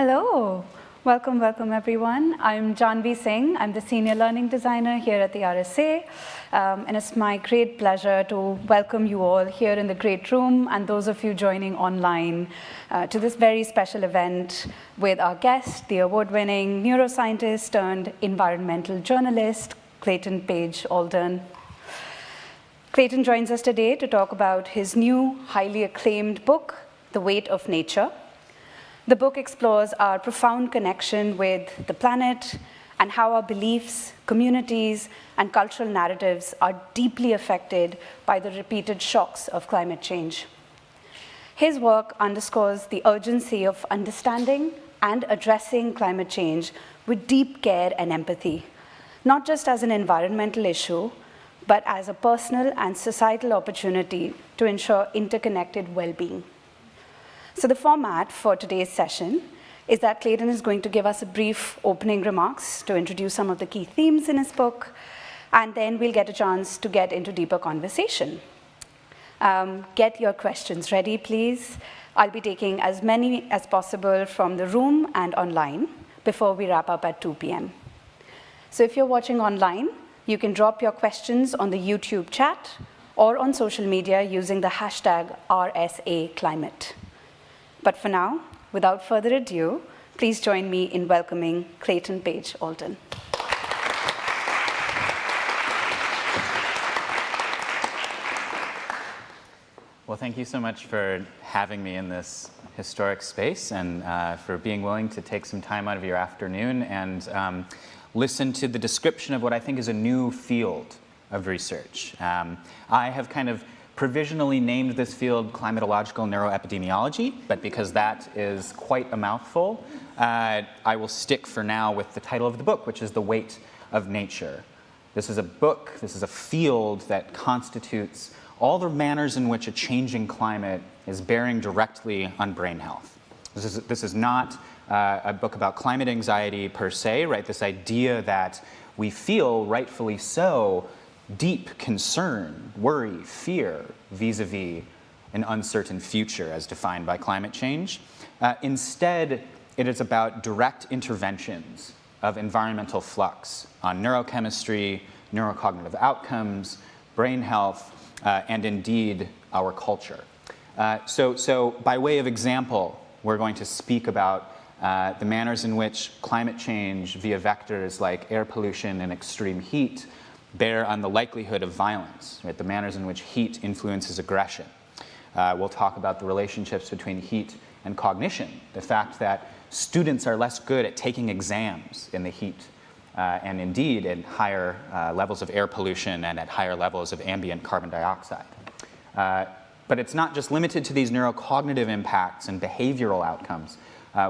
Hello. Welcome everyone. I'm Janvi Singh. I'm the Senior Learning Designer here at the RSA. And it's my great pleasure to welcome you all here in the great room and those of you joining online to this very special event with our guest, the award-winning neuroscientist turned environmental journalist, Clayton Aldern. Clayton joins us today to talk about his new, highly acclaimed book, The Weight of Nature. The book explores our profound connection with the planet and how our beliefs, communities, and cultural narratives are deeply affected by the repeated shocks of climate change. His work underscores the urgency of understanding and addressing climate change with deep care and empathy, not just as an environmental issue, but as a personal and societal opportunity to ensure interconnected well-being. So the format for today's session is that Clayton is going to give us a brief opening remarks to introduce some of the key themes in his book, and then we'll get a chance to get into deeper conversation. Get your questions ready, please. I'll be taking as many as possible from the room and online before we wrap up at 2 p.m. So if you're watching online, you can drop your questions on the YouTube chat or on social media using the hashtag RSA Climate. But for now, without further ado, please join me in welcoming Clayton Aldern. Well, thank you so much for having me in this historic space and for being willing to take some time out of your afternoon and listen to the description of what I think is a new field of research. I have kind of provisionally named this field climatological neuroepidemiology, but because that is quite a mouthful, I will stick for now with the title of the book, which is The Weight of Nature. This is a book, this is a field that constitutes all the manners in which a changing climate is bearing directly on brain health. This is not a book about climate anxiety per se, right? This idea that we feel, rightfully so, deep concern, worry, fear vis-a-vis an uncertain future as defined by climate change. Instead, it is about direct interventions of environmental flux on neurochemistry, neurocognitive outcomes, brain health, and indeed our culture. So by way of example, we're going to speak about the manners in which climate change via vectors like air pollution and extreme heat bear on the likelihood of violence, right? The manners in which heat influences aggression. We'll talk about the relationships between heat and cognition, the fact that students are less good at taking exams in the heat, and indeed in higher levels of air pollution and at higher levels of ambient carbon dioxide. But it's not just limited to these neurocognitive impacts and behavioral outcomes.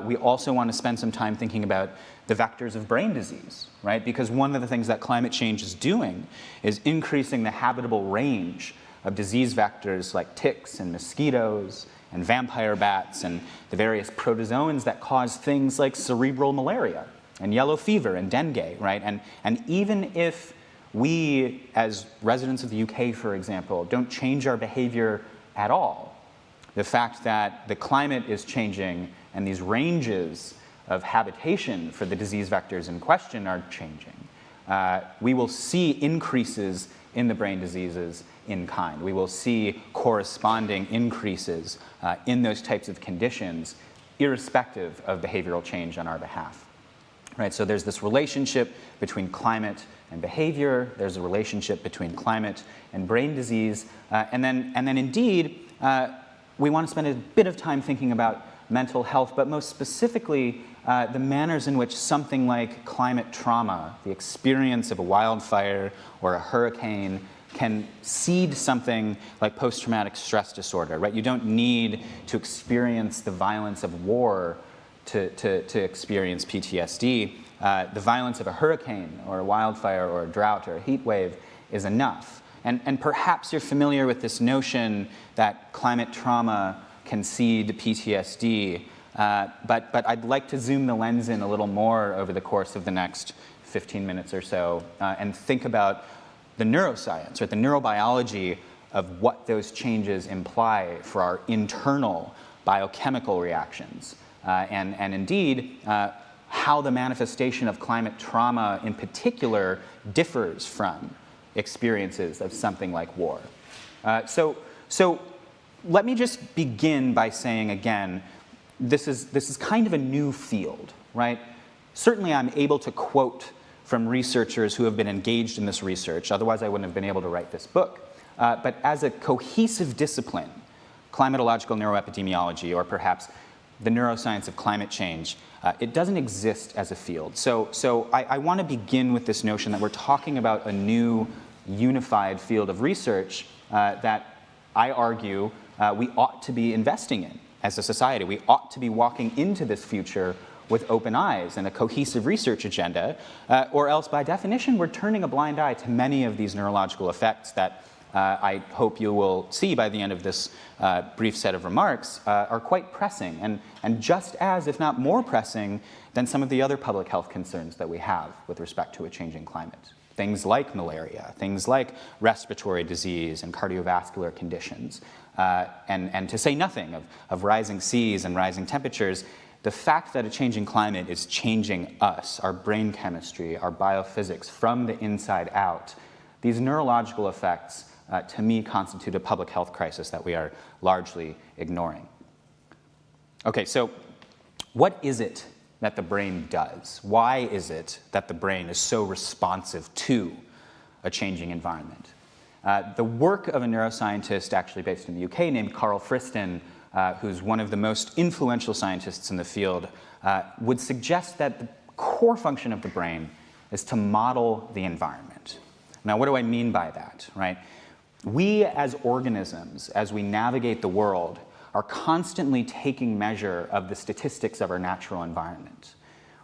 We also want to spend some time thinking about the vectors of brain disease, right? Because one of the things that climate change is doing is increasing the habitable range of disease vectors like ticks and mosquitoes and vampire bats and the various protozoans that cause things like cerebral malaria and yellow fever and dengue, right? And even if we, as residents of the UK, for example, don't change our behavior at all, the fact that the climate is changing and these ranges of habitation for the disease vectors in question are changing, we will see increases in the brain diseases in kind. We will see corresponding increases in those types of conditions, irrespective of behavioral change on our behalf. Right? So there's this relationship between climate and behavior. There's a relationship between climate and brain disease. And then indeed, we want to spend a bit of time thinking about mental health, but most specifically, the manners in which something like climate trauma, the experience of a wildfire or a hurricane, can seed something like post-traumatic stress disorder, right? You don't need to experience the violence of war to experience PTSD. The violence of a hurricane or a wildfire or a drought or a heat wave is enough. And perhaps you're familiar with this notion that climate trauma can seed PTSD, but I'd like to zoom the lens in a little more over the course of the next 15 minutes or so and think about the neuroscience, or the neurobiology of what those changes imply for our internal biochemical reactions and indeed how the manifestation of climate trauma in particular differs from experiences of something like war. So let me just begin by saying again, this is kind of a new field, right? Certainly I'm able to quote from researchers who have been engaged in this research, otherwise I wouldn't have been able to write this book. But as a cohesive discipline, climatological neuroepidemiology, or perhaps the neuroscience of climate change, it doesn't exist as a field. So I want to begin with this notion that we're talking about a new unified field of research that I argue we ought to be investing in as a society. We ought to be walking into this future with open eyes and a cohesive research agenda, or else by definition we're turning a blind eye to many of these neurological effects that I hope you will see by the end of this brief set of remarks are quite pressing, and just as, if not more pressing, than some of the other public health concerns that we have with respect to a changing climate. Things like malaria, things like respiratory disease and cardiovascular conditions, and to say nothing of rising seas and rising temperatures. The fact that a changing climate is changing us, our brain chemistry, our biophysics from the inside out, these neurological effects, to me, constitute a public health crisis that we are largely ignoring. Okay, so what is it that the brain does? Why is it that the brain is so responsive to a changing environment? The work of a neuroscientist actually based in the UK named Carl Friston, who's one of the most influential scientists in the field, would suggest that the core function of the brain is to model the environment. Now, what do I mean by that, right? We as organisms, as we navigate the world, are constantly taking measure of the statistics of our natural environment.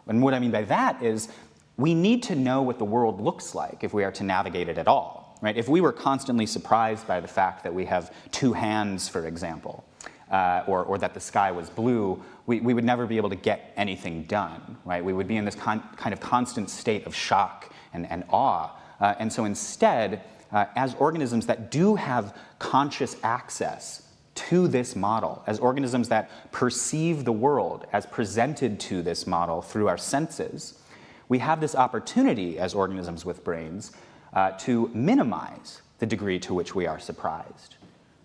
And what I mean by that is we need to know what the world looks like if we are to navigate it at all, right? If we were constantly surprised by the fact that we have two hands, for example, or that the sky was blue, we would never be able to get anything done, right? We would be in this kind of constant state of shock and awe. And so instead, as organisms that do have conscious access to this model, as organisms that perceive the world as presented to this model through our senses, we have this opportunity as organisms with brains to minimize the degree to which we are surprised.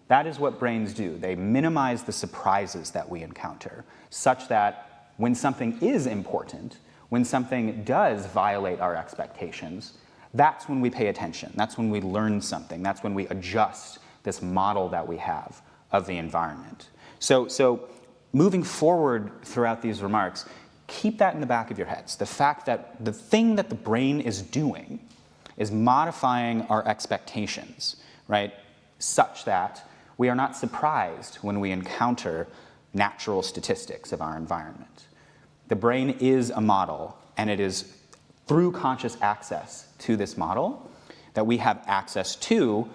That is what brains do. They minimize the surprises that we encounter, such that when something is important, when something does violate our expectations, that's when we pay attention. That's when we learn something. That's when we adjust this model that we have of the environment. So moving forward throughout these remarks, keep that in the back of your heads. The fact that the thing that the brain is doing is modifying our expectations, right? Such that we are not surprised when we encounter natural statistics of our environment. The brain is a model, and it is through conscious access to this model that we have access to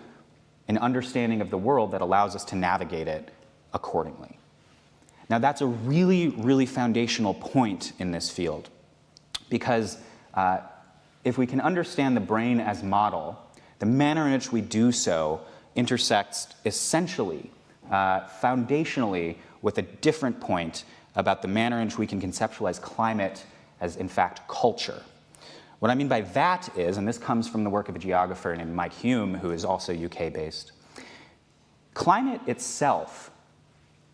an understanding of the world that allows us to navigate it accordingly. Now, that's a really, really foundational point in this field, because if we can understand the brain as model, the manner in which we do so intersects essentially, foundationally, with a different point about the manner in which we can conceptualize climate as, in fact, culture. What I mean by that is, and this comes from the work of a geographer named Mike Hume, who is also UK-based, climate itself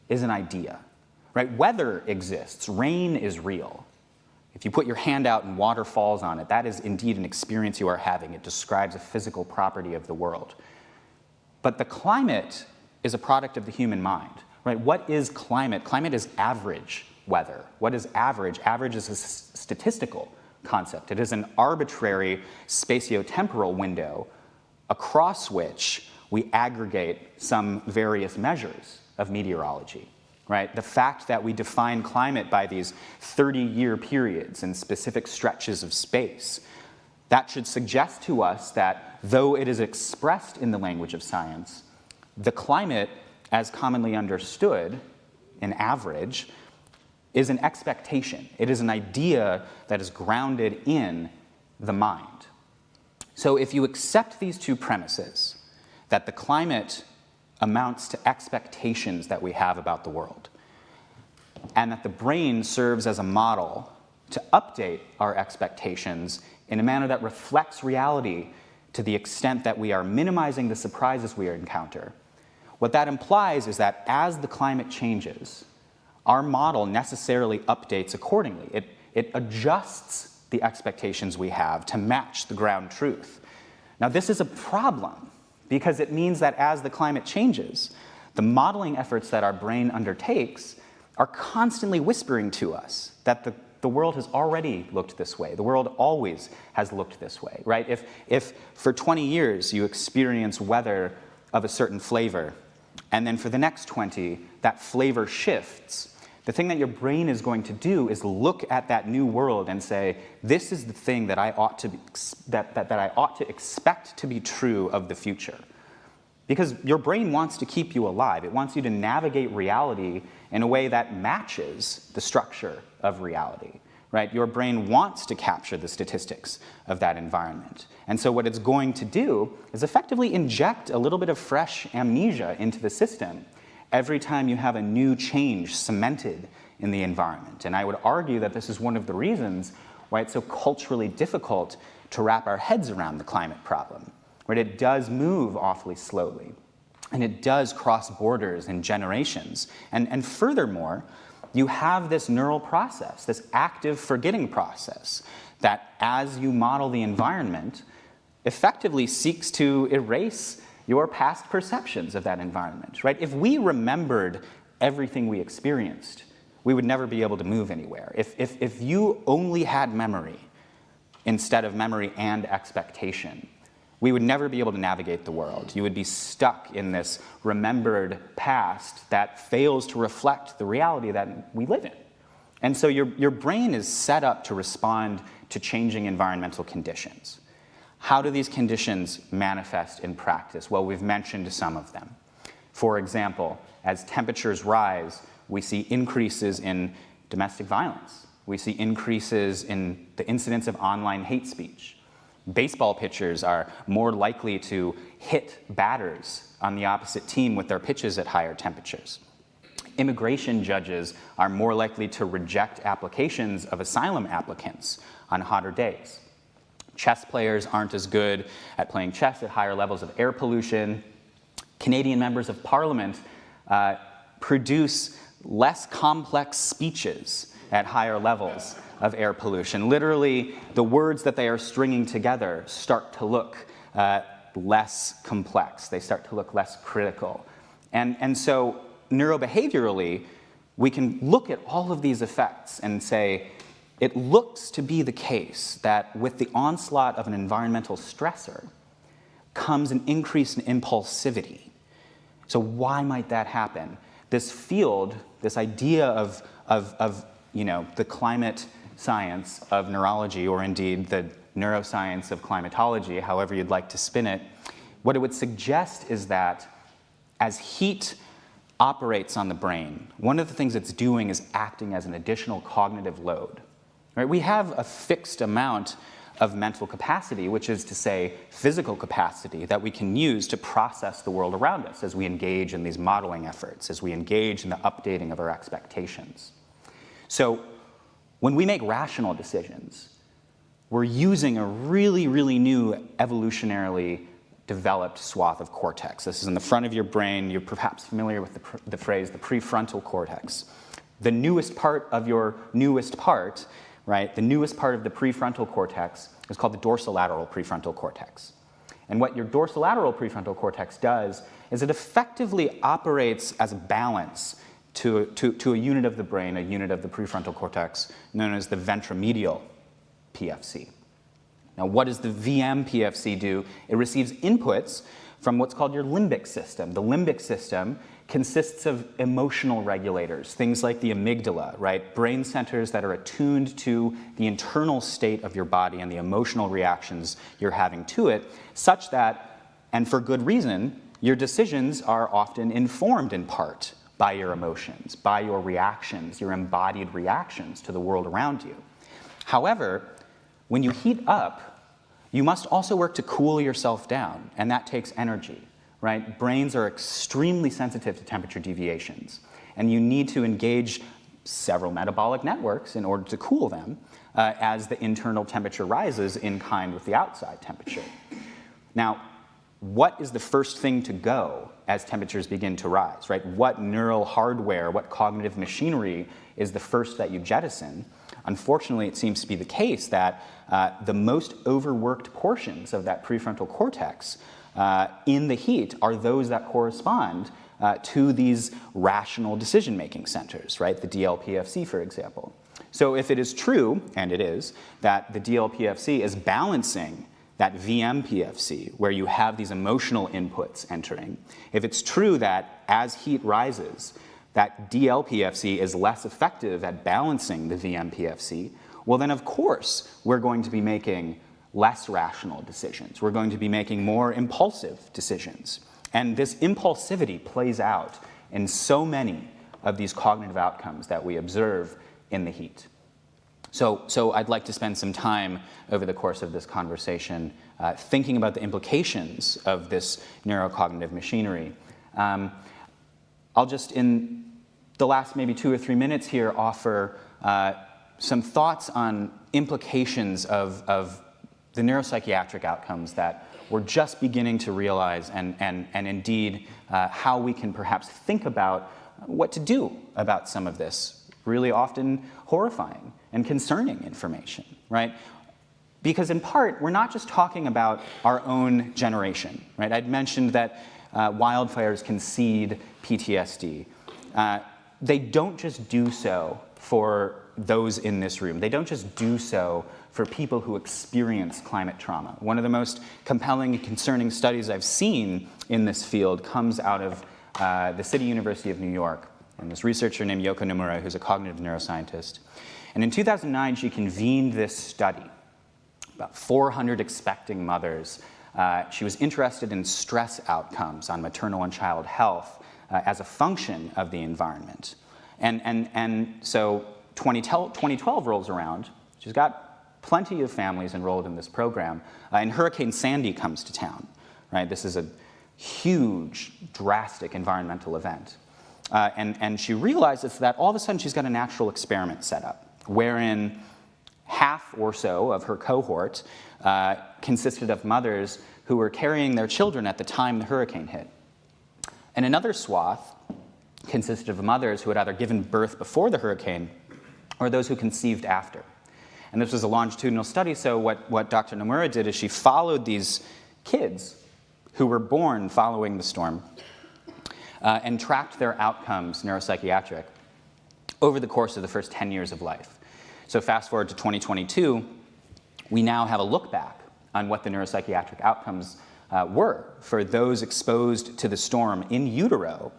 is an idea, right? Weather exists, rain is real. If you put your hand out and water falls on it, that is indeed an experience you are having. It describes a physical property of the world. But the climate is a product of the human mind, right? What is climate? Climate is average weather. What is average? Average is a statistical concept. It is an arbitrary spatiotemporal window across which we aggregate some various measures of meteorology, right? The fact that we define climate by these 30-year periods and specific stretches of space, that should suggest to us that though it is expressed in the language of science, the climate, as commonly understood in average, is an expectation. It is an idea that is grounded in the mind. So if you accept these two premises, that the climate amounts to expectations that we have about the world, and that the brain serves as a model to update our expectations in a manner that reflects reality to the extent that we are minimizing the surprises we encounter. What that implies is that as the climate changes, our model necessarily updates accordingly. It adjusts the expectations we have to match the ground truth. Now, this is a problem because it means that as the climate changes, the modeling efforts that our brain undertakes are constantly whispering to us that the world has already looked this way. The world always has looked this way, right? If for 20 years you experience weather of a certain flavor, and then for the next 20, that flavor shifts, the thing that your brain is going to do is look at that new world and say, this is the thing that I ought to I ought to expect to be true of the future. Because your brain wants to keep you alive. It wants you to navigate reality in a way that matches the structure of reality, right? Your brain wants to capture the statistics of that environment. And so what it's going to do is effectively inject a little bit of fresh amnesia into the system every time you have a new change cemented in the environment. And I would argue that this is one of the reasons why it's so culturally difficult to wrap our heads around the climate problem. Right? It does move awfully slowly, and it does cross borders and generations. And furthermore, you have this neural process, this active forgetting process, that as you model the environment, effectively seeks to erase your past perceptions of that environment. Right? If we remembered everything we experienced, we would never be able to move anywhere. If you only had memory instead of memory and expectation, we would never be able to navigate the world. You would be stuck in this remembered past that fails to reflect the reality that we live in. And so your brain is set up to respond to changing environmental conditions. How do these conditions manifest in practice? Well, we've mentioned some of them. For example, as temperatures rise, we see increases in domestic violence. We see increases in the incidence of online hate speech. Baseball pitchers are more likely to hit batters on the opposite team with their pitches at higher temperatures. Immigration judges are more likely to reject applications of asylum applicants on hotter days. Chess players aren't as good at playing chess at higher levels of air pollution. Canadian members of parliament produce less complex speeches at higher levels of air pollution. Literally, the words that they are stringing together start to look less complex. They start to look less critical. And so neurobehaviorally, we can look at all of these effects and say, it looks to be the case that with the onslaught of an environmental stressor comes an increase in impulsivity. So why might that happen? This field, this idea of the climate science of neurology, or indeed the neuroscience of climatology, however you'd like to spin it, what it would suggest is that as heat operates on the brain, one of the things it's doing is acting as an additional cognitive load. Right? We have a fixed amount of mental capacity, which is to say physical capacity, that we can use to process the world around us as we engage in these modeling efforts, as we engage in the updating of our expectations. So when we make rational decisions, we're using a really, really new evolutionarily developed swath of cortex. This is in the front of your brain. You're perhaps familiar with the phrase the prefrontal cortex. The newest part of your newest part, right, the newest part of the prefrontal cortex is called the dorsolateral prefrontal cortex. And what your dorsolateral prefrontal cortex does is it effectively operates as a balance to a unit of the brain, a unit of the prefrontal cortex, known as the ventromedial PFC. Now, what does the VM PFC do? It receives inputs from what's called your limbic system. The limbic system consists of emotional regulators, things like the amygdala, right? Brain centers that are attuned to the internal state of your body and the emotional reactions you're having to it, such that, and for good reason, your decisions are often informed in part by your emotions, by your reactions, your embodied reactions to the world around you. However, when you heat up, you must also work to cool yourself down, and that takes energy, right? Brains are extremely sensitive to temperature deviations, and you need to engage several metabolic networks in order to cool them as the internal temperature rises in kind with the outside temperature. Now, what is the first thing to go as temperatures begin to rise, right? What neural hardware, what cognitive machinery is the first that you jettison? Unfortunately, it seems to be the case that the most overworked portions of that prefrontal cortex in the heat are those that correspond to these rational decision-making centers, right? The DLPFC, for example. So if it is true, and it is, that the DLPFC is balancing that VMPFC, where you have these emotional inputs entering, if it's true that as heat rises, that DLPFC is less effective at balancing the VMPFC, well then of course we're going to be making less rational decisions. We're going to be making more impulsive decisions. And this impulsivity plays out in so many of these cognitive outcomes that we observe in the heat. So I'd like to spend some time over the course of this conversation thinking about the implications of this neurocognitive machinery. I'll just, in the last maybe 2 or 3 minutes here, offer some thoughts on implications of the neuropsychiatric outcomes that we're just beginning to realize, and indeed how we can perhaps think about what to do about some of this really often horrifying and concerning information, right? Because in part, we're not just talking about our own generation, right? I'd mentioned that wildfires can seed PTSD. They don't just do so for those in this room. They don't just do so for people who experience climate trauma. One of the most compelling and concerning studies I've seen in this field comes out of the City University of New York, and this researcher named Yoko Nomura, who's a cognitive neuroscientist. And in 2009, she convened this study, about 400 expecting mothers. She was interested in stress outcomes on maternal and child health as a function of the environment. And so 2012 rolls around. She's got plenty of families enrolled in this program, and Hurricane Sandy comes to town, right? This is a huge, drastic environmental event. And she realizes that all of a sudden she's got a natural experiment set up, wherein half or so of her cohort consisted of mothers who were carrying their children at the time the hurricane hit. And another swath consisted of mothers who had either given birth before the hurricane or those who conceived after. And this was a longitudinal study, so what Dr. Nomura did is she followed these kids who were born following the storm and tracked their outcomes, neuropsychiatric, over the course of the first 10 years of life. So fast forward to 2022, we now have a look back on what the neuropsychiatric outcomes were for those exposed to the storm in utero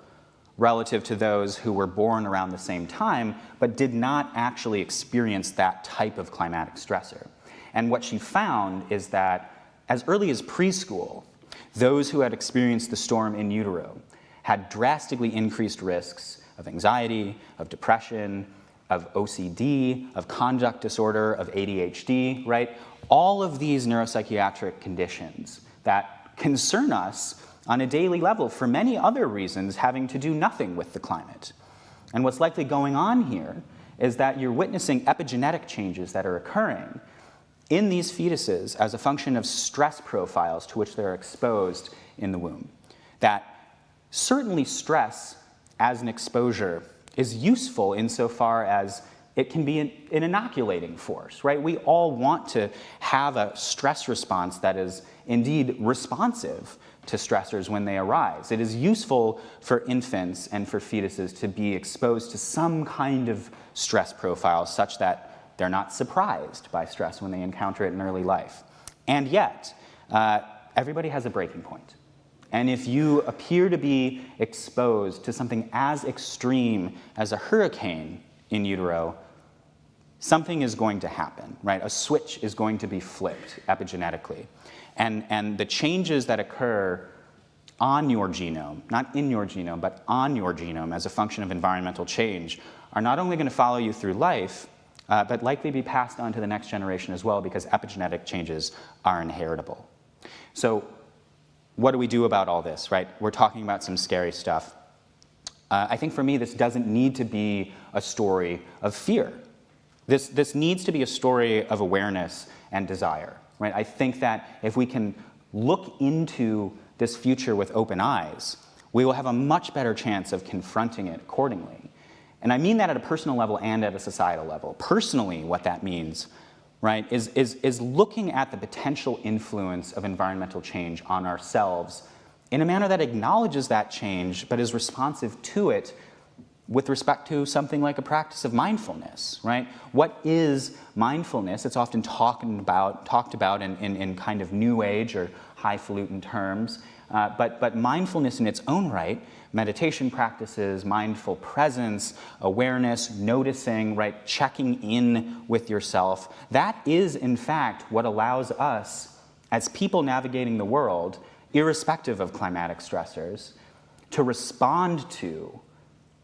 relative to those who were born around the same time but did not actually experience that type of climatic stressor. And what she found is that as early as preschool, those who had experienced the storm in utero had drastically increased risks of anxiety, of depression, of OCD, of conduct disorder, of ADHD, right? All of these neuropsychiatric conditions that concern us on a daily level for many other reasons having to do nothing with the climate. And what's likely going on here is that you're witnessing epigenetic changes that are occurring in these fetuses as a function of stress profiles to which they're exposed in the womb. That certainly stress as an exposure is useful insofar as it can be an inoculating force, right? We all want to have a stress response that is indeed responsive to stressors when they arise. It is useful for infants and for fetuses to be exposed to some kind of stress profile such that they're not surprised by stress when they encounter it in early life. And yet, everybody has a breaking point. And if you appear to be exposed to something as extreme as a hurricane in utero, something is going to happen, right? A switch is going to be flipped epigenetically. And the changes that occur on your genome, not in your genome, but on your genome as a function of environmental change, are not only going to follow you through life, but likely be passed on to the next generation as well, because epigenetic changes are inheritable. So what do we do about all this, right? We're talking about some scary stuff. I think for me, this doesn't need to be a story of fear. This needs to be a story of awareness and desire, right? I think that if we can look into this future with open eyes, we will have a much better chance of confronting it accordingly. And I mean that at a personal level and at a societal level. Personally, what that means, right, is looking at the potential influence of environmental change on ourselves in a manner that acknowledges that change, but is responsive to it with respect to something like a practice of mindfulness, right? What is mindfulness? It's often talked about in kind of new age or highfalutin terms, but mindfulness in its own right, meditation practices, mindful presence, awareness, noticing, right, checking in with yourself, that is in fact what allows us as people navigating the world, irrespective of climatic stressors, to respond to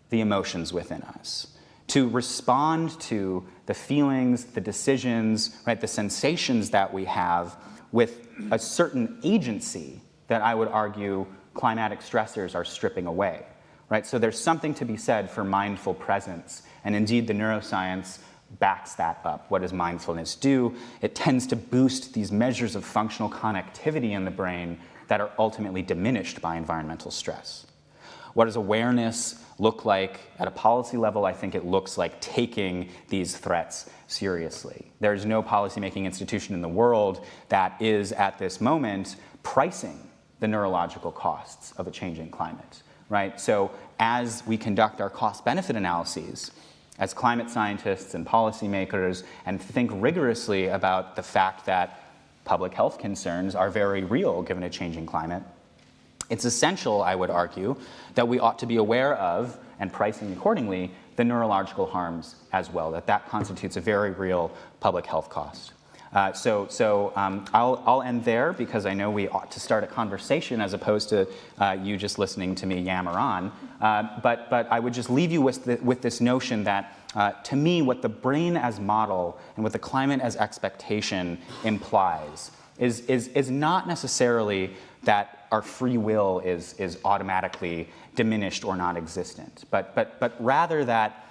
the emotions within us, to respond to the feelings, the decisions, right, the sensations that we have with a certain agency that I would argue climatic stressors are stripping away, right? So there's something to be said for mindful presence, and indeed the neuroscience backs that up. What does mindfulness do? It tends to boost these measures of functional connectivity in the brain that are ultimately diminished by environmental stress. What does awareness look like at a policy level? I think it looks like taking these threats seriously. There's no policymaking institution in the world that is at this moment pricing the neurological costs of a changing climate, right? So as we conduct our cost-benefit analyses, as climate scientists and policymakers, and think rigorously about the fact that public health concerns are very real given a changing climate, it's essential, I would argue, that we ought to be aware of, and pricing accordingly, the neurological harms as well, that constitutes a very real public health cost. I'll end there because I know we ought to start a conversation as opposed to you just listening to me yammer on. But I would just leave you with this notion that, to me, what the brain as model and what the climate as expectation implies is not necessarily that our free will is automatically diminished or non-existent, but rather that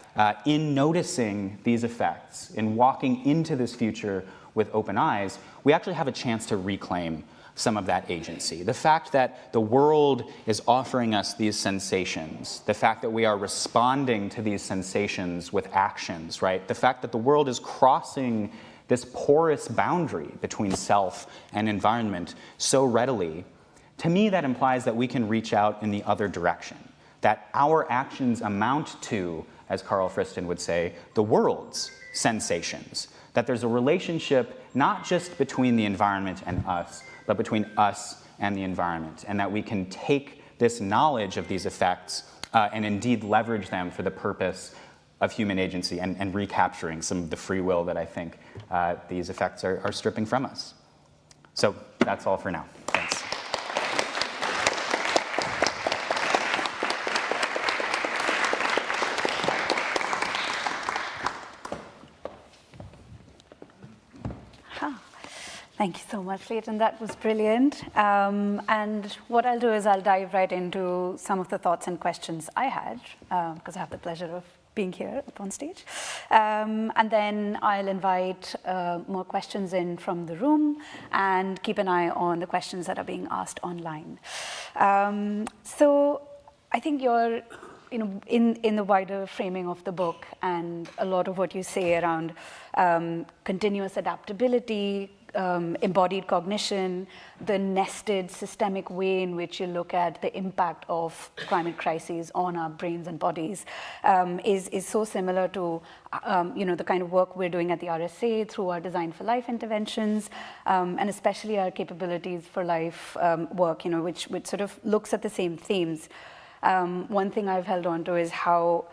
in noticing these effects, in walking into this future with open eyes, we actually have a chance to reclaim some of that agency. The fact that the world is offering us these sensations, the fact that we are responding to these sensations with actions, right? The fact that the world is crossing this porous boundary between self and environment so readily, to me that implies that we can reach out in the other direction, that our actions amount to, as Carl Friston would say, the world's sensations, that there's a relationship not just between the environment and us, but between us and the environment, and that we can take this knowledge of these effects and indeed leverage them for the purpose of human agency and recapturing some of the free will that I think these effects are stripping from us. So that's all for now. Thanks. Thank you so much, Clayton. That was brilliant. And what I'll do is I'll dive right into some of the thoughts and questions I had, because I have the pleasure of being here up on stage. And then I'll invite more questions in from the room and keep an eye on the questions that are being asked online. So I think you're, in the wider framing of the book and a lot of what you say around continuous adaptability, embodied cognition, the nested systemic way in which you look at the impact of climate crises on our brains and bodies is so similar to the kind of work we're doing at the RSA through our Design for Life interventions, and especially our Capabilities for Life work, which sort of looks at the same themes. One thing I've held on to is how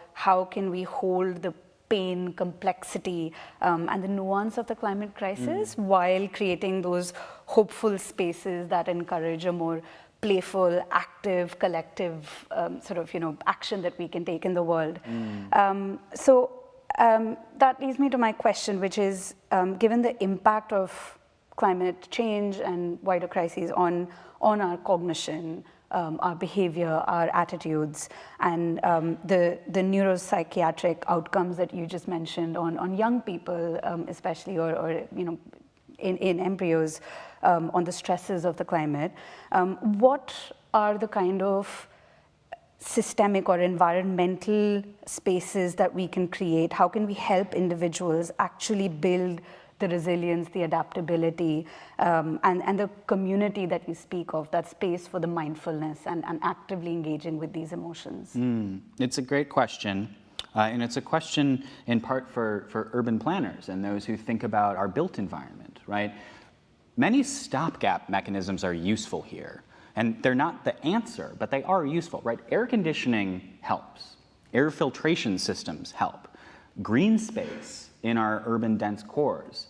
can we hold the pain, complexity, and the nuance of the climate crisis while creating those hopeful spaces that encourage a more playful, active, collective action that we can take in the world. So that leads me to my question, which is, given the impact of climate change and wider crises on our cognition, our behavior, our attitudes, and the neuropsychiatric outcomes that you just mentioned on young people, especially, or in embryos, on the stresses of the climate. What are the kind of systemic or environmental spaces that we can create? How can we help individuals actually build the resilience, the adaptability, and the community that you speak of, that space for the mindfulness and actively engaging with these emotions? It's a great question. And it's a question in part for urban planners and those who think about our built environment, right? Many stopgap mechanisms are useful here. And they're not the answer, but they are useful, right? Air conditioning helps. Air filtration systems help. Green space in our urban dense cores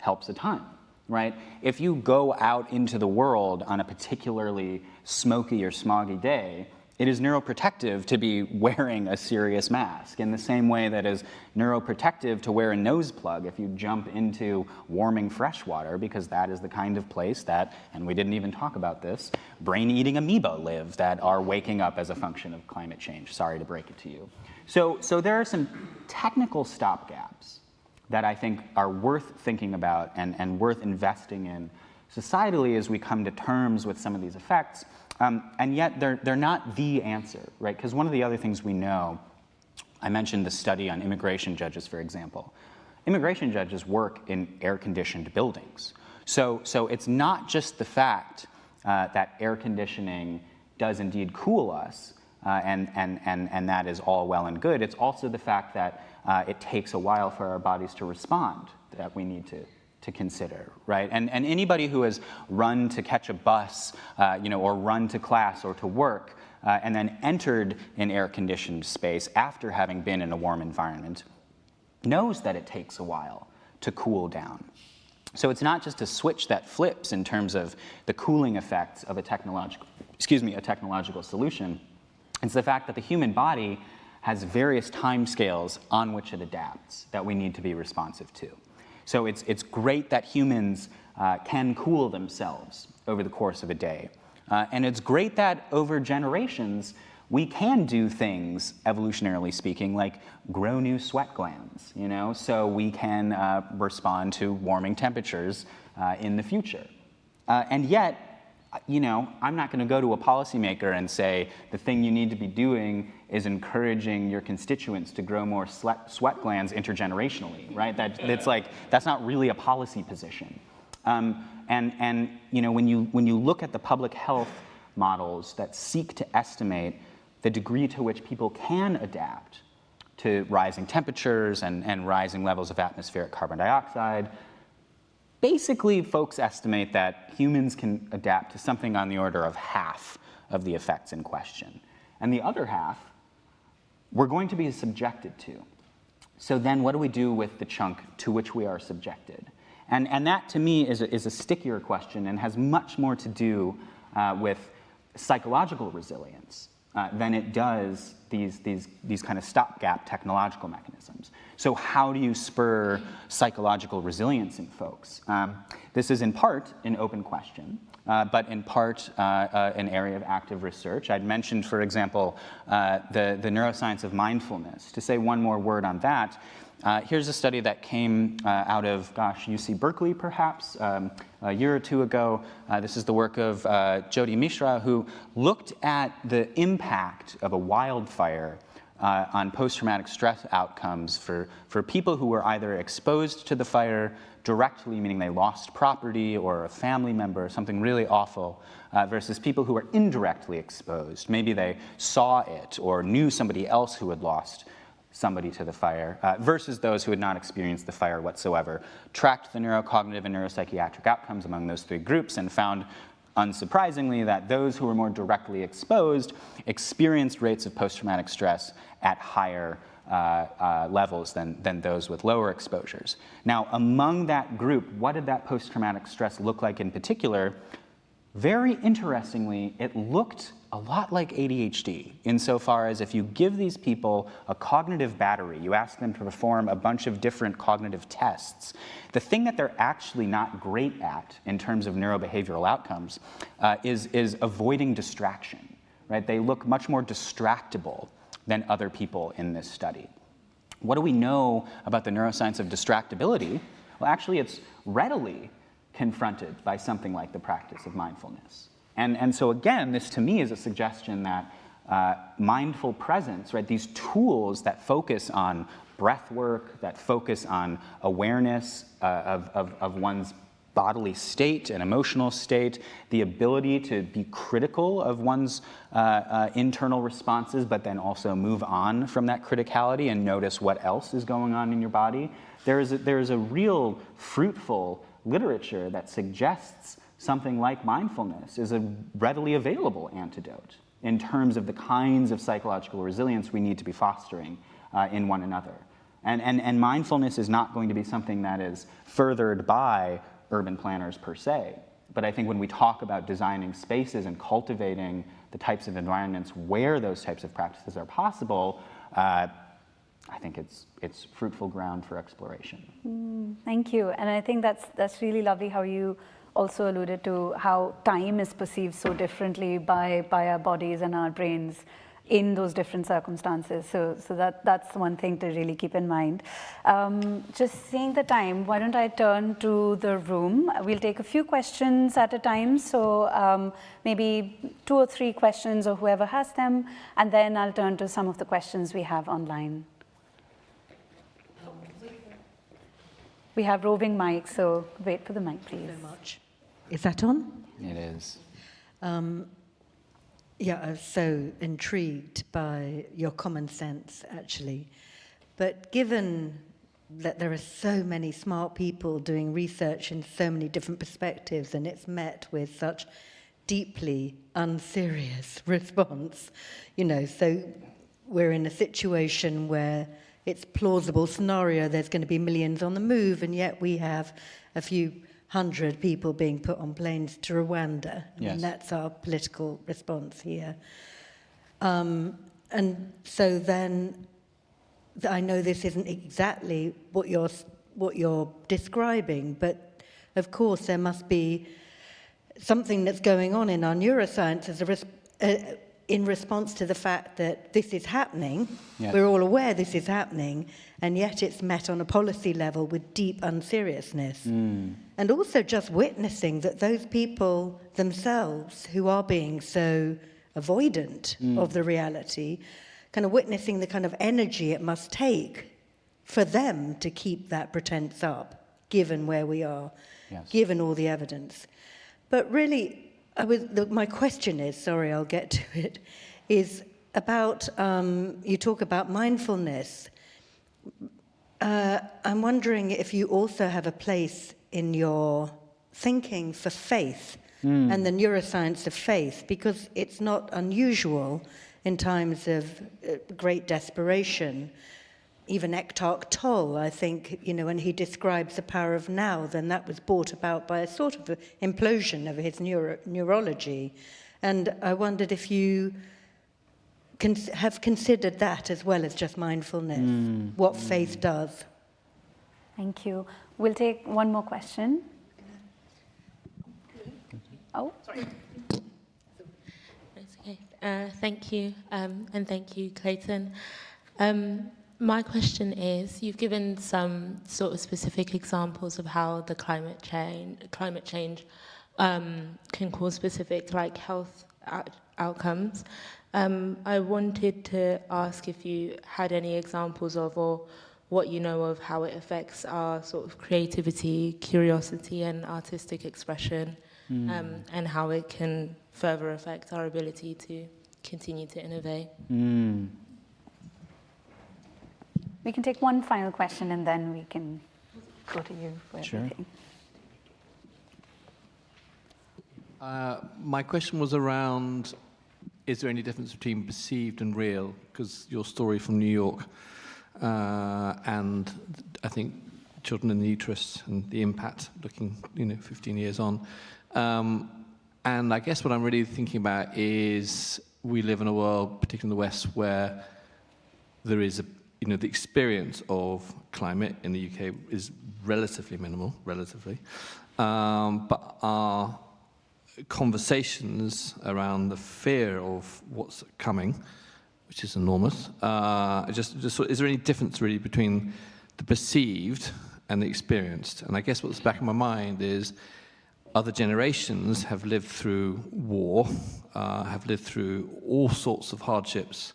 helps a ton, right? If you go out into the world on a particularly smoky or smoggy day, it is neuroprotective to be wearing a serious mask in the same way that is neuroprotective to wear a nose plug if you jump into warming fresh water, because that is the kind of place that, and we didn't even talk about this, brain-eating amoeba live that are waking up as a function of climate change. Sorry to break it to you. So there are some technical stopgaps that I think are worth thinking about and worth investing in societally as we come to terms with some of these effects. And yet they're not the answer, right? Because one of the other things we know, I mentioned the study on immigration judges, for example. Immigration judges work in air-conditioned buildings. So it's not just the fact that air conditioning does indeed cool us, and that is all well and good. It's also the fact that it takes a while for our bodies to respond that we need to consider, right? And anybody who has run to catch a bus, or run to class or to work, and then entered an air-conditioned space after having been in a warm environment, knows that it takes a while to cool down. So it's not just a switch that flips in terms of the cooling effects of a technological solution. It's the fact that the human body has various timescales on which it adapts that we need to be responsive to. So it's great that humans can cool themselves over the course of a day. And it's great that over generations, we can do things, evolutionarily speaking, like grow new sweat glands, so we can respond to warming temperatures in the future. And yet, I'm not going to go to a policymaker and say the thing you need to be doing is encouraging your constituents to grow more sweat glands intergenerationally, right? That's not really a policy position. When you look at the public health models that seek to estimate the degree to which people can adapt to rising temperatures and rising levels of atmospheric carbon dioxide, basically, folks estimate that humans can adapt to something on the order of half of the effects in question. And the other half, we're going to be subjected to. So then what do we do with the chunk to which we are subjected? And that, to me, is a stickier question and has much more to do with psychological resilience than it does these kind of stopgap technological mechanisms. So how do you spur psychological resilience in folks? This is in part an open question, but in part an area of active research. I'd mentioned, for example, the neuroscience of mindfulness. To say one more word on that, here's a study that came out of, UC Berkeley, perhaps, a year or two ago. This is the work of Jyoti Mishra, who looked at the impact of a wildfire on post-traumatic stress outcomes for people who were either exposed to the fire directly, meaning they lost property or a family member, something really awful, versus people who were indirectly exposed. Maybe they saw it or knew somebody else who had lost somebody to the fire, versus those who had not experienced the fire whatsoever. Tracked the neurocognitive and neuropsychiatric outcomes among those three groups and found, unsurprisingly, that those who were more directly exposed experienced rates of post-traumatic stress at higher levels than those with lower exposures. Now, among that group, what did that post-traumatic stress look like in particular? Very interestingly, it looked a lot like ADHD, insofar as if you give these people a cognitive battery, you ask them to perform a bunch of different cognitive tests, the thing that they're actually not great at in terms of neurobehavioral outcomes is avoiding distraction, right? They look much more distractible than other people in this study. What do we know about the neuroscience of distractibility? Well, actually, it's readily confronted by something like the practice of mindfulness. And so again, this to me is a suggestion that mindful presence, right, these tools that focus on breath work, that focus on awareness of one's bodily state and emotional state, the ability to be critical of one's internal responses, but then also move on from that criticality and notice what else is going on in your body. There is a real fruitful literature that suggests something like mindfulness is a readily available antidote in terms of the kinds of psychological resilience we need to be fostering in one another. And mindfulness is not going to be something that is furthered by urban planners per se. But I think when we talk about designing spaces and cultivating the types of environments where those types of practices are possible, I think it's fruitful ground for exploration. Thank you. And I think that's really lovely how you also alluded to how time is perceived so differently by our bodies and our brains in those different circumstances. So that's one thing to really keep in mind. Just seeing the time, why don't I turn to the room? We'll take a few questions at a time. So maybe 2 or 3 questions or whoever has them, and then I'll turn to some of the questions we have online. We have roving mics, so wait for the mic, please. Thank you very much. Is that on? It is. Yeah, I was so intrigued by your common sense, actually. But given that there are so many smart people doing research in so many different perspectives, and it's met with such deeply unserious response, so we're in a situation where it's plausible scenario, there's going to be millions on the move, and yet we have a few hundred people being put on planes to Rwanda. Yes. And that's our political response here. And so then, I know this isn't exactly what you're describing, but of course there must be something that's going on in our neuroscience in response to the fact that this is happening. Yes. We're all aware this is happening, and yet it's met on a policy level with deep unseriousness. And also just witnessing that those people themselves who are being so avoidant of the reality, kind of witnessing the kind of energy it must take for them to keep that pretense up, given where we are, yes, given all the evidence. But really, my question is, sorry, I'll get to it, is about, you talk about mindfulness. I'm wondering if you also have a place in your thinking for faith and the neuroscience of faith, because it's not unusual in times of great desperation. Even Eckhart Tolle, I think, when he describes the power of now, then that was brought about by a sort of implosion of his neurology. And I wondered if you have considered that as well as just mindfulness, what faith does. Thank you. We'll take one more question. Oh, sorry. That's okay. Thank you, and thank you, Clayton. My question is, you've given some sort of specific examples of how the climate change can cause specific health outcomes. I wanted to ask if you had any examples of, or what you know of, how it affects our sort of creativity, curiosity, and artistic expression, and how it can further affect our ability to continue to innovate. We can take one final question and then we can go to you for everything. My question was around, is there any difference between perceived and real? Because your story from New York and I think children in the uterus and the impact looking 15 years on. And I guess what I'm really thinking about is we live in a world, particularly in the West, where there is the experience of climate in the UK is relatively minimal, but our conversations around the fear of what's coming, which is enormous, is there any difference really between the perceived and the experienced? And I guess what's back in my mind is other generations have lived through war, have lived through all sorts of hardships,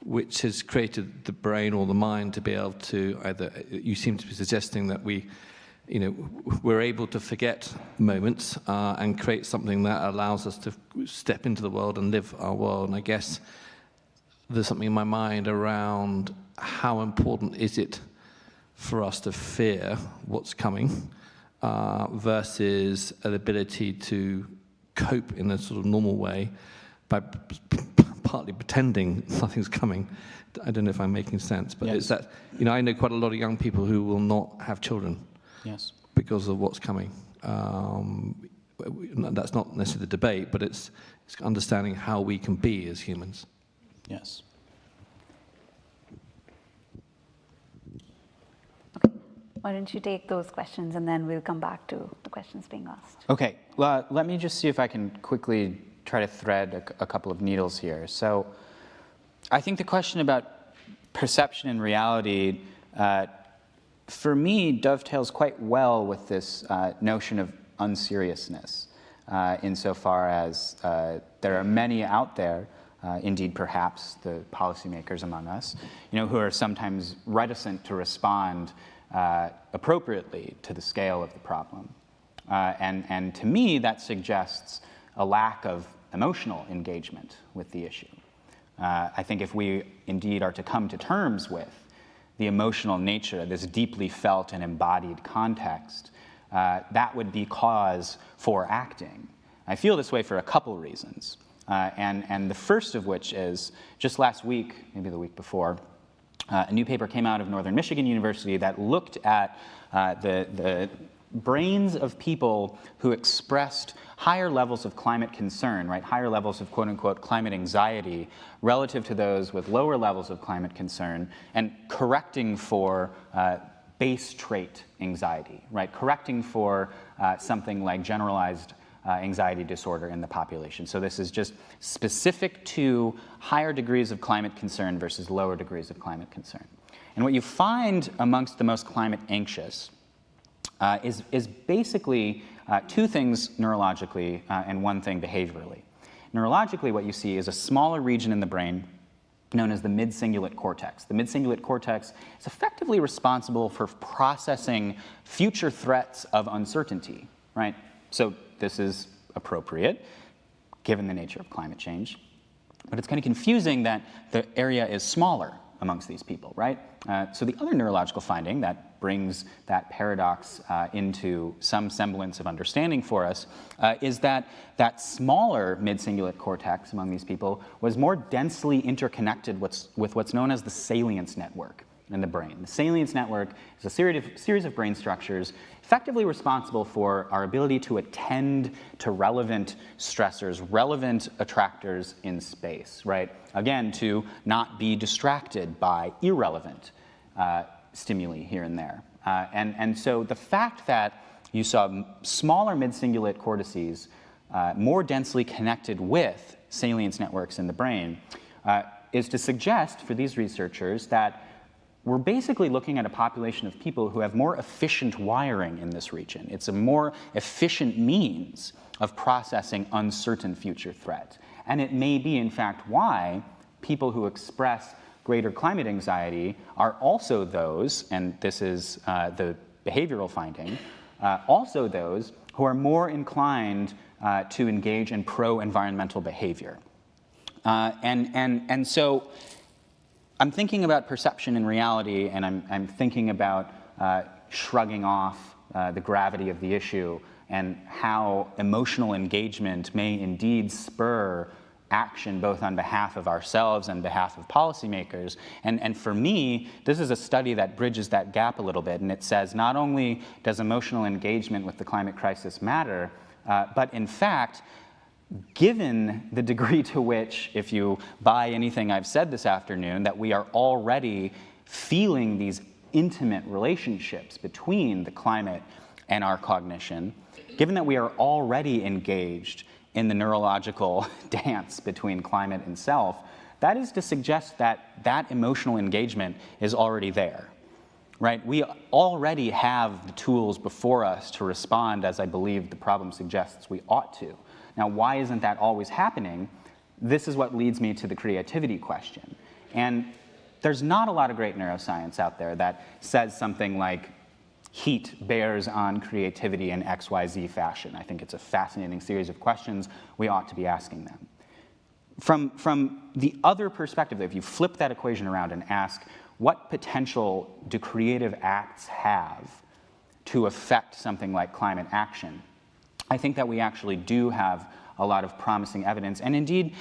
which has created the brain or the mind to be able to either, you seem to be suggesting that we're able to forget moments and create something that allows us to step into the world and live our world. And I guess there's something in my mind around how important is it for us to fear what's coming versus an ability to cope in a sort of normal way by partly pretending nothing's coming. I don't know if I'm making sense, but it's that, I know quite a lot of young people who will not have children because of what's coming. That's not necessarily the debate, but it's understanding how we can be as humans. Yes. Why don't you take those questions, and then we'll come back to the questions being asked. Okay, well, let me just see if I can quickly try to thread a couple of needles here. So I think the question about perception and reality, for me, dovetails quite well with this notion of unseriousness, insofar as there are many out there, indeed perhaps the policymakers among us, who are sometimes reticent to respond appropriately to the scale of the problem. And to me, that suggests a lack of emotional engagement with the issue. I think if we indeed are to come to terms with the emotional nature, this deeply felt and embodied context, that would be cause for acting. I feel this way for a couple reasons. And the first of which is, just last week, maybe the week before, a new paper came out of Northern Michigan University that looked at the brains of people who expressed higher levels of climate concern, right? Higher levels of quote-unquote climate anxiety relative to those with lower levels of climate concern, and correcting for base trait anxiety, right? Correcting for something like generalized anxiety disorder in the population. So this is just specific to higher degrees of climate concern versus lower degrees of climate concern. And what you find amongst the most climate anxious is basically two things neurologically and one thing behaviorally. Neurologically, what you see is a smaller region in the brain known as the mid-cingulate cortex. The mid-cingulate cortex is effectively responsible for processing future threats of uncertainty, right? So this is appropriate, given the nature of climate change. But it's kind of confusing that the area is smaller amongst these people, right? So the other neurological finding that brings that paradox into some semblance of understanding for us is that that smaller mid-cingulate cortex among these people was more densely interconnected with what's known as the salience network in the brain. The salience network is a series of brain structures effectively responsible for our ability to attend to relevant stressors, relevant attractors in space, right? Again, to not be distracted by irrelevant stimuli here and there. And so the fact that you saw smaller mid-cingulate cortices more densely connected with salience networks in the brain is to suggest for these researchers that we're basically looking at a population of people who have more efficient wiring in this region. It's a more efficient means of processing uncertain future threat. And it may be, in fact, why people who express greater climate anxiety are also those, and this is the behavioral finding, also those who are more inclined to engage in pro-environmental behavior. And so I'm thinking about perception and reality, and I'm thinking about shrugging off the gravity of the issue and how emotional engagement may indeed spur action both on behalf of ourselves and behalf of policymakers. And for me, this is a study that bridges that gap a little bit, and it says not only does emotional engagement with the climate crisis matter, but in fact, given the degree to which, if you buy anything I've said this afternoon, that we are already feeling these intimate relationships between the climate and our cognition, given that we are already engaged in the neurological dance between climate and self, that is to suggest that that emotional engagement is already there, right? We already have the tools before us to respond as I believe the problem suggests we ought to. Now, why isn't that always happening? This is what leads me to the creativity question. And there's not a lot of great neuroscience out there that says something like, heat bears on creativity in XYZ fashion. I think it's a fascinating series of questions we ought to be asking them. From the other perspective, if you flip that equation around and ask, what potential do creative acts have to affect something like climate action? I think that we actually do have a lot of promising evidence, and indeed,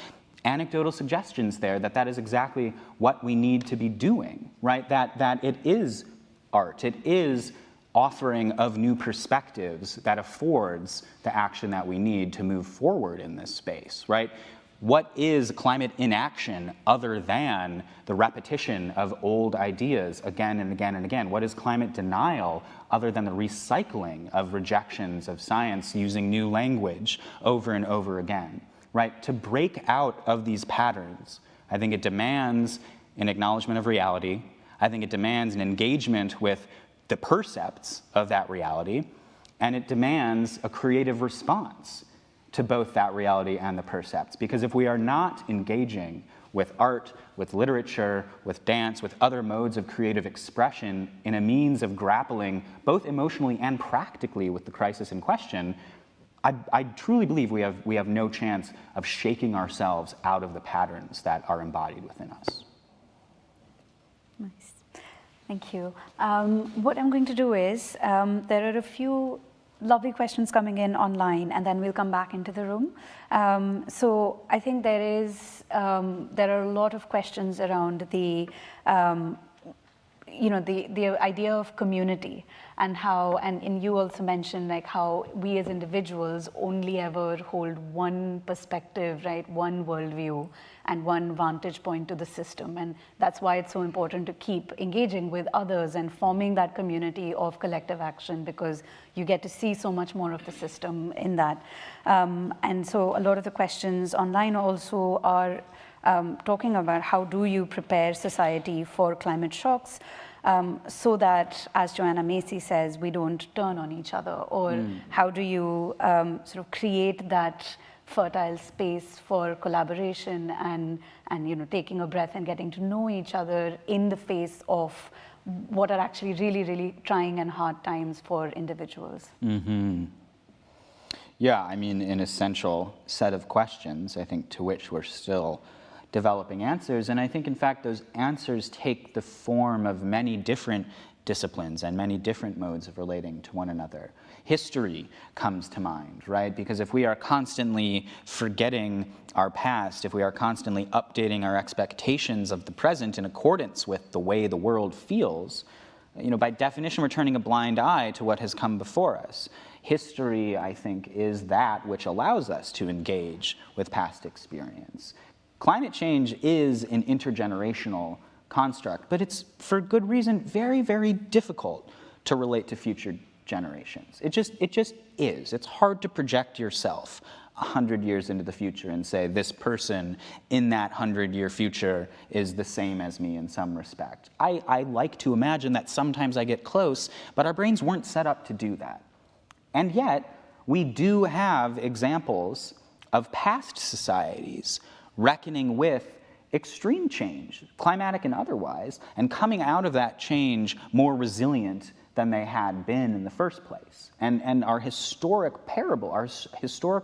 anecdotal suggestions there that that is exactly what we need to be doing, right? That it is art, it is offering of new perspectives that affords the action that we need to move forward in this space, right? What is climate inaction other than the repetition of old ideas again and again and again? What is climate denial other than the recycling of rejections of science using new language over and over again, right? To break out of these patterns, I think it demands an acknowledgement of reality. I think it demands an engagement with the percepts of that reality, and it demands a creative response to both that reality and the percepts. Because if we are not engaging with art, with literature, with dance, with other modes of creative expression in a means of grappling both emotionally and practically with the crisis in question, I truly believe we have no chance of shaking ourselves out of the patterns that are embodied within us. Nice. Thank you. What I'm going to do is, there are a few lovely questions coming in online, and then we'll come back into the room. So I think there are a lot of questions around the idea of community and how, and you also mentioned like how we as individuals only ever hold one perspective, right, one worldview and one vantage point to the system. And that's why it's so important to keep engaging with others and forming that community of collective action, because you get to see so much more of the system in that. And so a lot of the questions online also are talking about how do you prepare society for climate shocks, so that, as Joanna Macy says, we don't turn on each other, or how do you sort of create that fertile space for collaboration and taking a breath and getting to know each other in the face of what are actually really, really trying and hard times for individuals. Mm-hmm. Yeah, I mean, an essential set of questions, I think, to which we're still developing answers. And I think, in fact, those answers take the form of many different disciplines and many different modes of relating to one another. History comes to mind, right? Because if we are constantly forgetting our past, if we are constantly updating our expectations of the present in accordance with the way the world feels, by definition, we're turning a blind eye to what has come before us. History, I think, is that which allows us to engage with past experience. Climate change is an intergenerational construct, but it's, for good reason, very, very difficult to relate to future generations. It just is. It's hard to project yourself 100 years into the future and say, this person in that 100-year future is the same as me in some respect. I like to imagine that sometimes I get close, but our brains weren't set up to do that. And yet, we do have examples of past societies reckoning with extreme change, climatic and otherwise, and coming out of that change more resilient than they had been in the first place. And our historical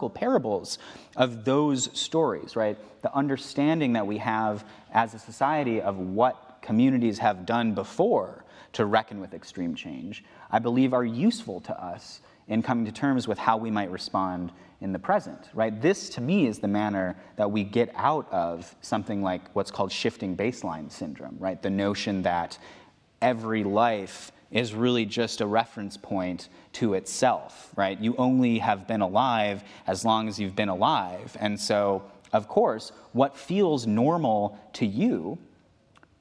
parables of those stories, right? The understanding that we have as a society of what communities have done before to reckon with extreme change, I believe are useful to us in coming to terms with how we might respond in the present, right? This, to me, is the manner that we get out of something like what's called shifting baseline syndrome, right? The notion that every life is really just a reference point to itself, right? You only have been alive as long as you've been alive. And so, of course, what feels normal to you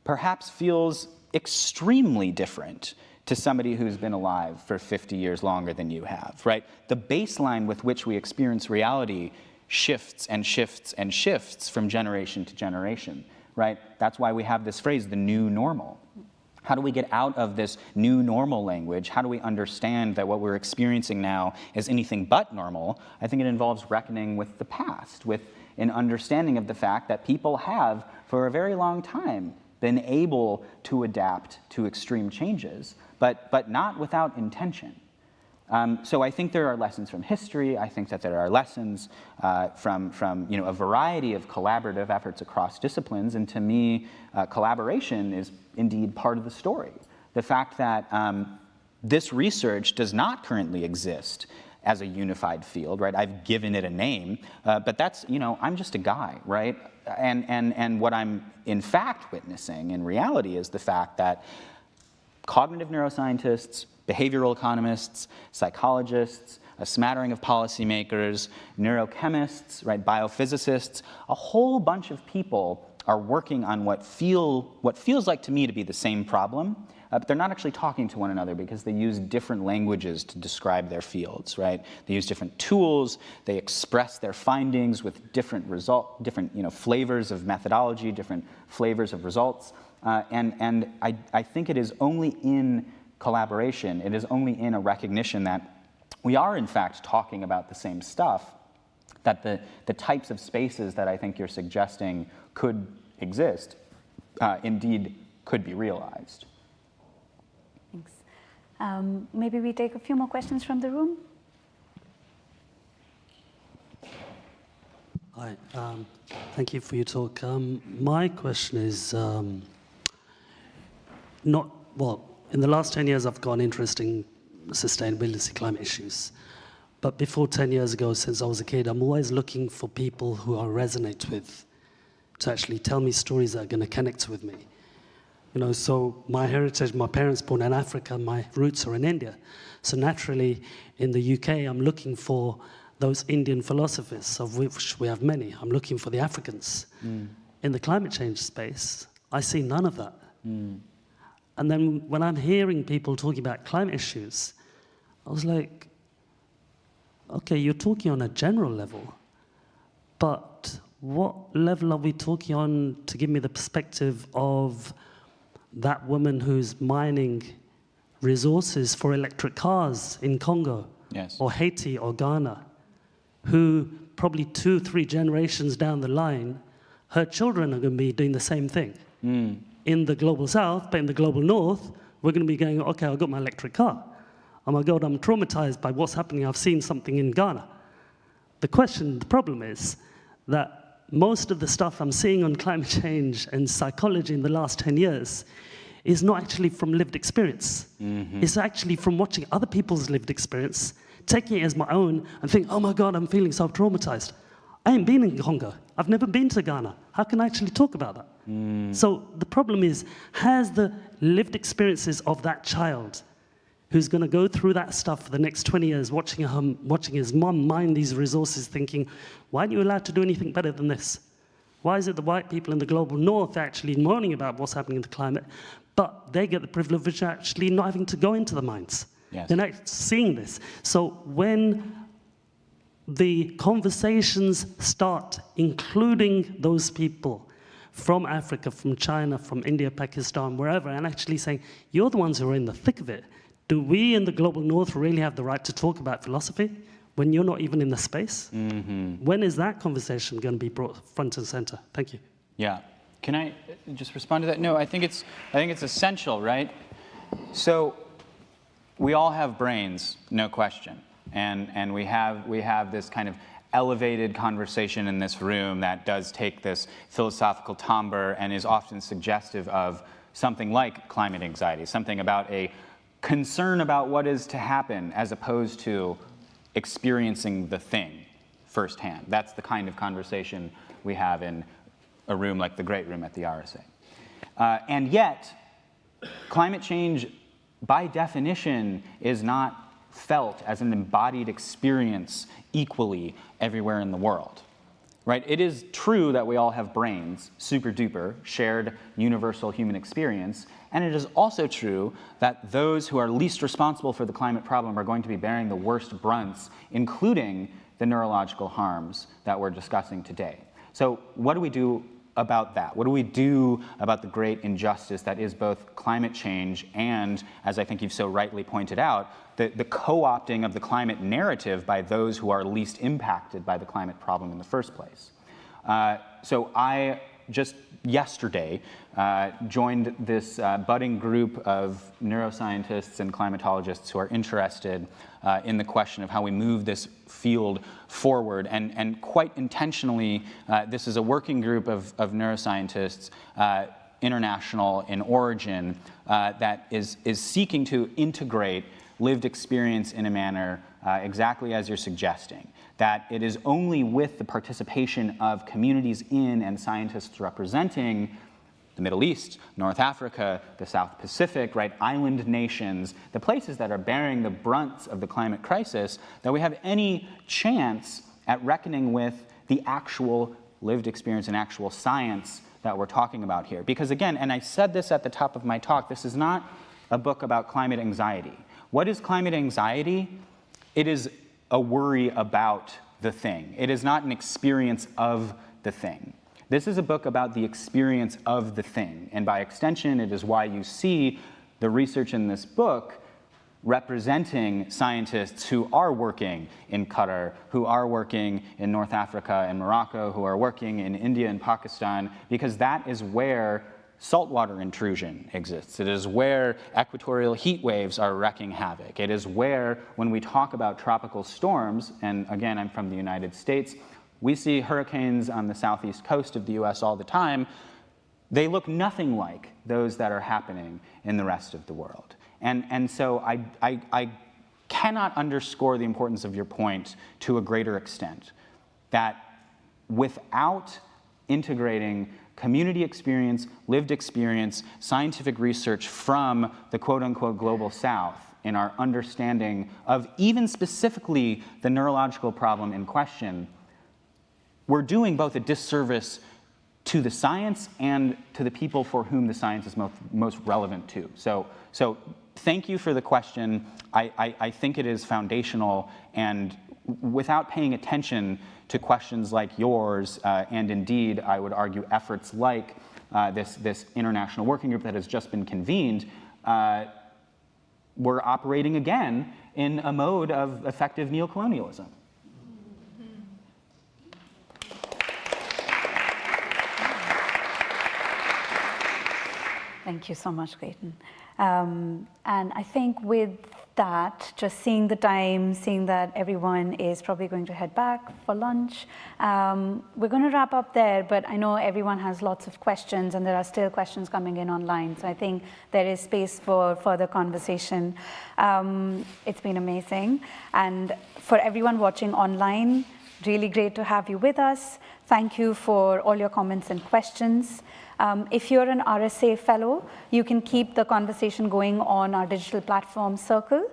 perhaps feels extremely different to somebody who's been alive for 50 years longer than you have, right? The baseline with which we experience reality shifts and shifts and shifts from generation to generation, right? That's why we have this phrase, the new normal. How do we get out of this new normal language? How do we understand that what we're experiencing now is anything but normal? I think it involves reckoning with the past, with an understanding of the fact that people have, for a very long time, been able to adapt to extreme changes, but not without intention. So I think there are lessons from history. I think that there are lessons from a variety of collaborative efforts across disciplines. And to me, collaboration is indeed part of the story. The fact that this research does not currently exist as a unified field, right? I've given it a name, but that's, I'm just a guy, right? And what I'm in fact witnessing in reality is the fact that cognitive neuroscientists, behavioral economists, psychologists, a smattering of policymakers, neurochemists, right, biophysicists, a whole bunch of people are working on what feels like to me to be the same problem, but they're not actually talking to one another because they use different languages to describe their fields, right? They use different tools, they express their findings with different flavors of methodology, different flavors of results, and I think it is only in collaboration, it is only in a recognition that we are in fact talking about the same stuff, that the types of spaces that I think you're suggesting could exist, indeed could be realized. Thanks. Maybe we take a few more questions from the room. Hi, thank you for your talk. My question is in the last 10 years, I've got an interest in sustainability, climate issues. But before 10 years ago, since I was a kid, I'm always looking for people who I resonate with to actually tell me stories that are going to connect with me. So my heritage, my parents born in Africa, my roots are in India. So naturally, in the UK, I'm looking for those Indian philosophers, of which we have many. I'm looking for the Africans. In the climate change space, I see none of that. And then when I'm hearing people talking about climate issues, I was like, okay, you're talking on a general level, but what level are we talking on to give me the perspective of that woman who's mining resources for electric cars in Congo, Yes. or Haiti or Ghana, who probably 2-3 generations down the line, her children are going to be doing the same thing. In the global south, but in the global north, we're going to be going, okay, I've got my electric car. Oh my God, I'm traumatized by what's happening. I've seen something in Ghana. The problem is that most of the stuff I'm seeing on climate change and psychology in the last 10 years is not actually from lived experience. It's actually from watching other people's lived experience, taking it as my own, and think, oh my God, I'm feeling so traumatized. I ain't been in Congo. I've never been to Ghana. How can I actually talk about that? So the problem is, has the lived experiences of that child who's going to go through that stuff for the next 20 years, watching his mom mine these resources, thinking, why aren't you allowed to do anything better than this? Why is it the white people in the global north actually moaning about what's happening in the climate, but they get the privilege of actually not having to go into the mines? Yes. They're not seeing this. So when the conversations start including those people from Africa, from China, from India, Pakistan, wherever, and actually saying, you're the ones who are in the thick of it. Do we in the global north really have the right to talk about philosophy when you're not even in the space? When is that conversation going to be brought front and center? Thank you. Yeah. Can I just respond to that? No, I think it's essential, right? So we all have brains, no question. And we have this kind of elevated conversation in this room that does take this philosophical timbre and is often suggestive of something like climate anxiety, something about a concern about what is to happen as opposed to experiencing the thing firsthand. That's the kind of conversation we have in a room like the Great Room at the RSA. And yet, climate change by definition, is not felt as an embodied experience equally everywhere in the world. Right? It is true that we all have brains, super duper, shared universal human experience, and it is also true that those who are least responsible for the climate problem are going to be bearing the worst brunts, including the neurological harms that we're discussing today. So what do we do about that? What do we do about the great injustice that is both climate change and, as I think you've so rightly pointed out, the co-opting of the climate narrative by those who are least impacted by the climate problem in the first place? So I just yesterday joined this budding group of neuroscientists and climatologists who are interested in the question of how we move this field forward. And quite intentionally, this is a working group of neuroscientists, international in origin, that is seeking to integrate lived experience in a manner exactly as you're suggesting. That it is only with the participation of communities in and scientists representing the Middle East, North Africa, the South Pacific, right, island nations, the places that are bearing the brunts of the climate crisis, that we have any chance at reckoning with the actual lived experience and actual science that we're talking about here. Because again, and I said this at the top of my talk, this is not a book about climate anxiety. What is climate anxiety? It is a worry about the thing. It is not an experience of the thing. This is a book about the experience of the thing. And by extension, it is why you see the research in this book representing scientists who are working in Qatar, who are working in North Africa and Morocco, who are working in India and Pakistan, because that is where saltwater intrusion exists. It is where equatorial heat waves are wreaking havoc. It is where, when we talk about tropical storms, and again, I'm from the United States, we see hurricanes on the southeast coast of the US all the time. They look nothing like those that are happening in the rest of the world. And so I cannot underscore the importance of your point to a greater extent, that without integrating community experience, lived experience, scientific research from the quote-unquote global south in our understanding of even specifically the neurological problem in question, we're doing both a disservice to the science and to the people for whom the science is most relevant to. So thank you for the question. I think it is foundational, and without paying attention to questions like yours, and indeed, I would argue, efforts like this international working group that has just been convened, we're operating again in a mode of effective neocolonialism. Thank you so much, Clayton. And I think with that, just seeing the time, seeing that everyone is probably going to head back for lunch, we're going to wrap up there, but I know everyone has lots of questions and there are still questions coming in online, so I think there is space for further conversation. It's been amazing. And for everyone watching online, really great to have you with us. Thank you for all your comments and questions. If you're an RSA fellow, you can keep the conversation going on our digital platform Circle.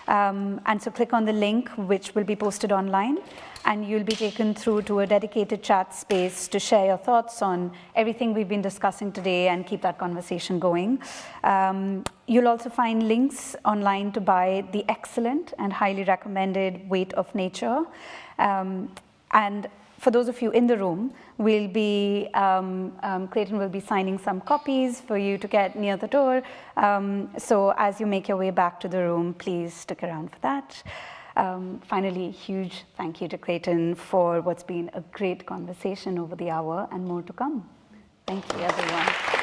And so click on the link, which will be posted online, and you'll be taken through to a dedicated chat space to share your thoughts on everything we've been discussing today and keep that conversation going. You'll also find links online to buy the excellent and highly recommended Weight of Nature. And for those of you in the room, we'll be, Clayton will be signing some copies for you to get near the door. So as you make your way back to the room, please stick around for that. Finally, huge thank you to Clayton for what's been a great conversation over the hour and more to come. Thank you, everyone.